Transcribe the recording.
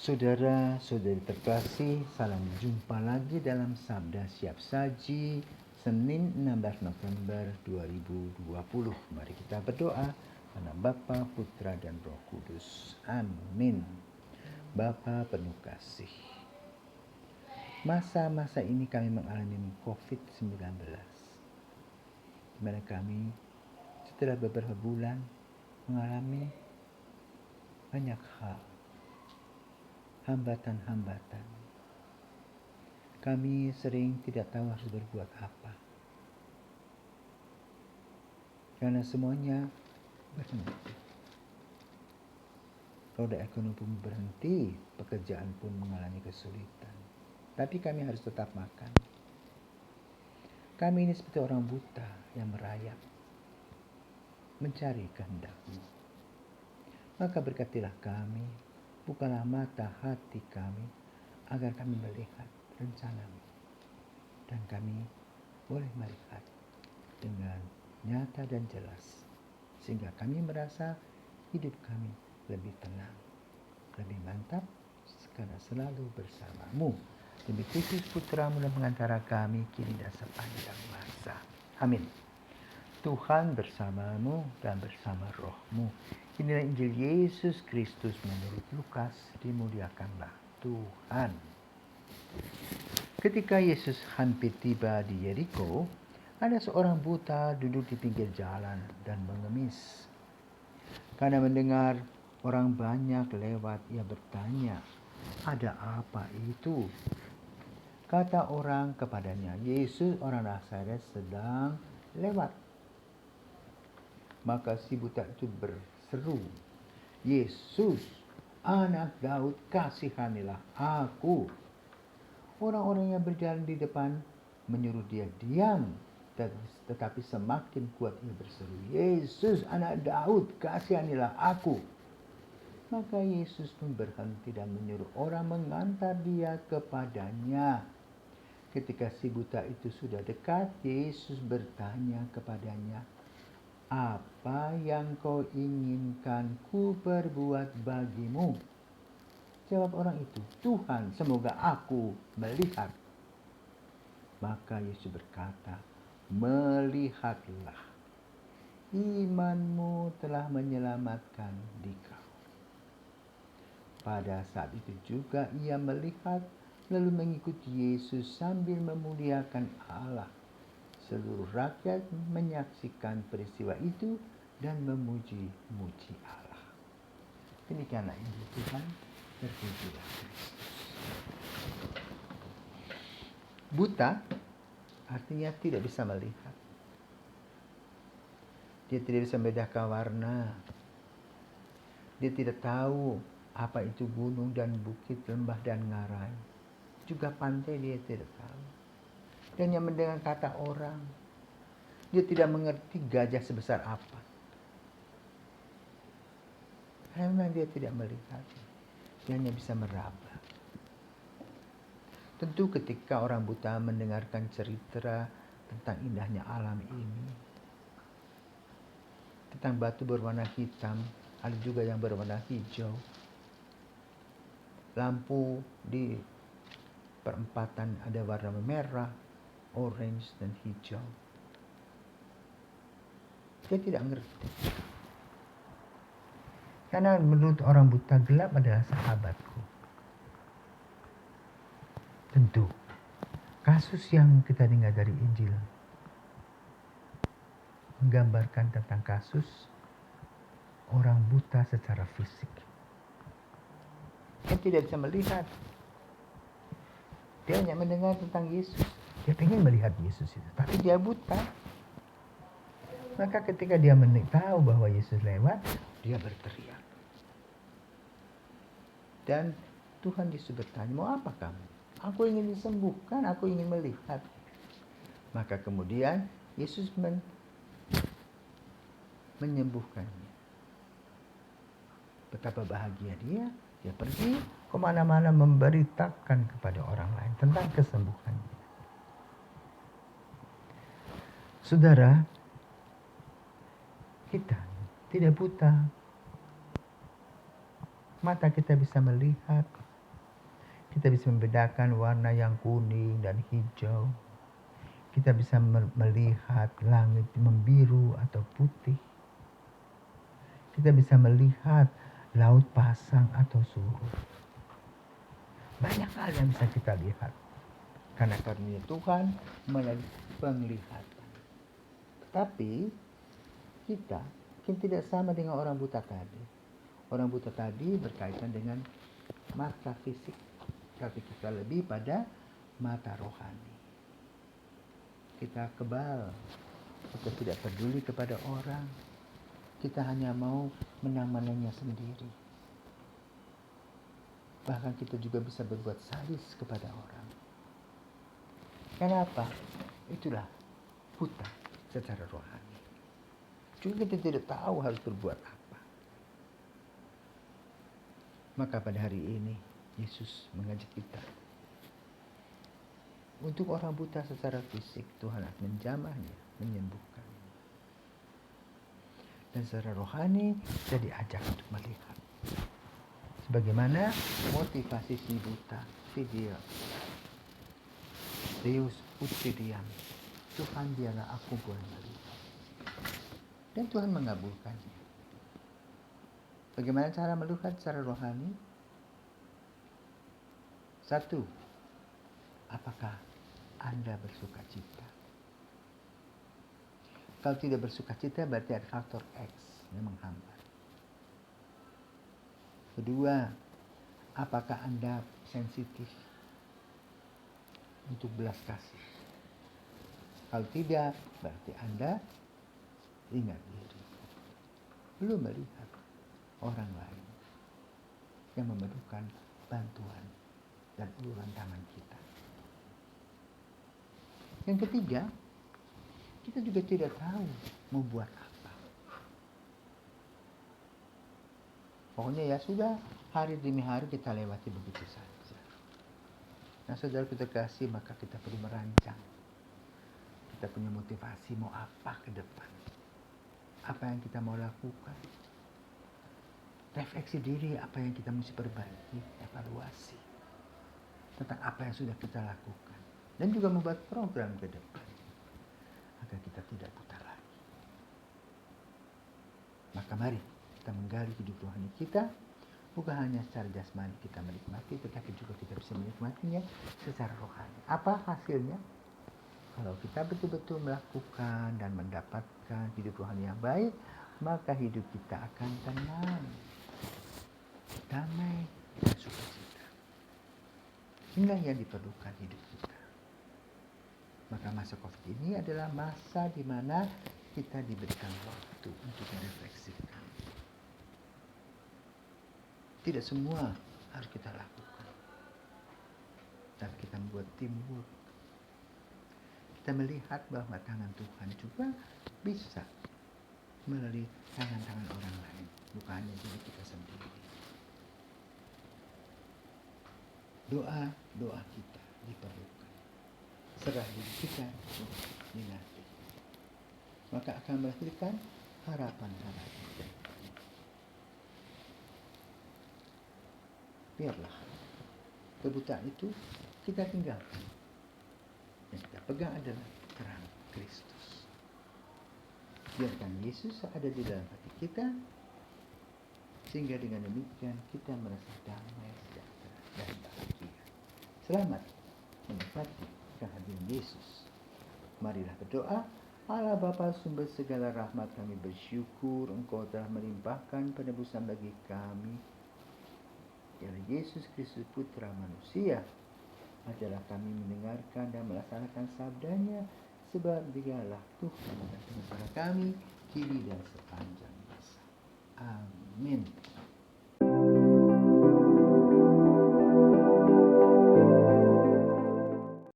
Saudara-saudari terkasih, salam jumpa lagi dalam Sabda Siap Saji, Senin 16 November 2020. Mari kita berdoa. Nama Bapa, Putra, dan Roh Kudus. Amin. Bapa penuh kasih. Masa-masa ini kami mengalami COVID-19, di mana kami setelah beberapa bulan mengalami banyak hal, hambatan-hambatan. Kami sering tidak tahu harus berbuat apa, karena semuanya berhenti. Roda ekonomi pun berhenti, pekerjaan pun mengalami kesulitan. Tapi kami harus tetap makan. Kami ini seperti orang buta yang merayap, mencari kehendak-Mu. Maka berkatilah kami, bukalah mata hati kami, agar kami melihat rencana-Mu. Dan kami boleh melihat dengan nyata dan jelas, sehingga kami merasa hidup kami lebih tenang, lebih mantap, karena selalu bersama-Mu. Demi Kristus Putra-Mu dan pengantara kami, kini dan sepanjang masa. Amin. Tuhan bersama-Mu dan bersama Roh-Mu. Inilah Injil Yesus Kristus menurut Lukas, dimuliakanlah Tuhan. Ketika Yesus hampir tiba di Yeriko, ada seorang buta duduk di pinggir jalan dan mengemis. Karena mendengar orang banyak lewat, ia bertanya, "Ada apa itu?" Kata orang kepadanya, "Yesus orang Nazaret sedang lewat." Maka si buta itu berseru, "Yesus, anak Daud, kasihanilah aku." Orang-orang yang berjalan di depan menyuruh dia diam, tetapi semakin kuat ia berseru, "Yesus, anak Daud, kasihanilah aku." Maka Yesus pun berhenti dan menyuruh orang mengantar dia kepadanya. Ketika si buta itu sudah dekat, Yesus bertanya kepadanya, "Apa yang kau inginkan ku perbuat bagimu?" Jawab orang itu, "Tuhan, semoga aku melihat." Maka Yesus berkata, "Melihatlah, imanmu telah menyelamatkan dikau." Pada saat itu juga ia melihat, lalu mengikuti Yesus sambil memuliakan Allah. Seluruh rakyat menyaksikan peristiwa itu dan memuji-muji Allah. Demikianlah Injil Tuhan, terpujilah Kristus. Buta artinya tidak bisa melihat. Dia tidak bisa membedakan warna. Dia tidak tahu apa itu gunung dan bukit, lembah dan ngarai. Juga pantai dia tidak tahu. Dan yang mendengar kata orang, dia tidak mengerti gajah sebesar apa. Karena dia tidak melihat, dia hanya bisa meraba. Tentu ketika orang buta mendengarkan cerita tentang indahnya alam ini, tentang batu berwarna hitam, ada juga yang berwarna hijau, lampu di perempatan ada warna merah, orange, dan hijau. Dia tidak mengerti. Karena menurut orang buta, gelap adalah sahabatku. Tentu, kasus yang kita dengar dari Injil menggambarkan tentang kasus orang buta secara fisik. Dia tidak bisa melihat. Dia hanya mendengar tentang Yesus. Dia ingin melihat Yesus itu, tapi dia buta. Maka ketika dia tahu bahwa Yesus lewat, dia berteriak. Dan Tuhan Yesus bertanya, "Mau apa kamu?" "Aku ingin disembuhkan, aku ingin melihat." Maka kemudian Yesus menyembuhkannya. Betapa bahagia dia pergi kemana-mana memberitakan kepada orang lain tentang kesembuhannya. Saudara, kita tidak buta. Mata kita bisa melihat, Kita bisa membedakan warna yang kuning dan hijau. Kita bisa melihat langit membiru atau putih. Kita bisa melihat laut pasang atau surut. Banyak hal yang bisa kita lihat. Karena karunia Tuhan melalui penglihatan. Tapi kita tidak sama dengan orang buta tadi. Orang buta tadi berkaitan dengan mata fisik. Tapi kita lebih pada mata rohani. Kita kebal. Kita tidak peduli kepada orang. Kita hanya mau menang-menangnya sendiri. Bahkan kita juga bisa berbuat sadis kepada orang. Kenapa? Itulah buta secara rohani. Juga kita tidak tahu harus berbuat apa. Maka pada hari ini Yesus mengajak kita. Untuk orang buta secara fisik, Tuhan akan menjamahnya, menyembuhkannya. Dan secara rohani, kita diajak untuk melihat. Sebagaimana motivasi si buta, si dia. Deus utidiam. Tuhan biarlah aku boleh melihat. Dan Tuhan mengabulkannya. Bagaimana cara melihat secara rohani? 1. Apakah Anda bersuka cita? Kalau tidak bersuka cita berarti ada faktor X yang menghambat. 2. Apakah Anda sensitif untuk belas kasih? Kalau tidak, berarti Anda ingat diri. Belum melihat orang lain yang memerlukan bantuan dan uluran tangan kita. Yang ketiga, kita juga tidak tahu mau buat apa. Pokoknya ya sudah, hari demi hari kita lewati begitu saja. Nah, saudara kita kasih, maka kita perlu merancang. Kita punya motivasi mau apa ke depan. Apa yang kita mau lakukan. Refleksi diri apa yang kita mesti perbaiki, evaluasi. Tentang apa yang sudah kita lakukan. Dan juga membuat program ke depan. Agar kita tidak buta lagi. Maka mari kita menggali hidup rohani kita. Bukan hanya secara jasmani kita menikmati, tetapi juga kita bisa menikmatinya secara rohani. Apa hasilnya? Kalau kita betul-betul melakukan dan mendapatkan hidup rohani yang baik, maka hidup kita akan tenang, damai, dan sukacita. Inilah yang diperlukan hidup kita. Maka masa COVID ini adalah masa di mana kita diberikan waktu untuk merefleksikan. Tidak semua harus kita lakukan. Tapi kita membuat teamwork. Kita melihat bahwa tangan Tuhan juga bisa melalui tangan-tangan orang lain. Bukan hanya diri kita sendiri. Doa kita diperlukan. Serah diri kita dinanti. Maka akan melahirkan harapan-harapan. Biarlah kebutaan itu kita tinggalkan. Yang kita pegang adalah terang Kristus. Biarkan Yesus ada di dalam hati kita, sehingga dengan demikian kita merasa damai, sejahtera, dan bahagia. Selamat menikmati kehadiran Yesus. Marilah berdoa. Allah Bapa sumber segala rahmat, kami bersyukur Engkau telah melimpahkan penebusan bagi kami. Ialah Yesus Kristus Putra Manusia. Ajarlah kami mendengarkan dan melaksanakan sabdanya, sebab Dialah Tuhan dan Pengacara kami, kini dan sepanjang masa. Amin.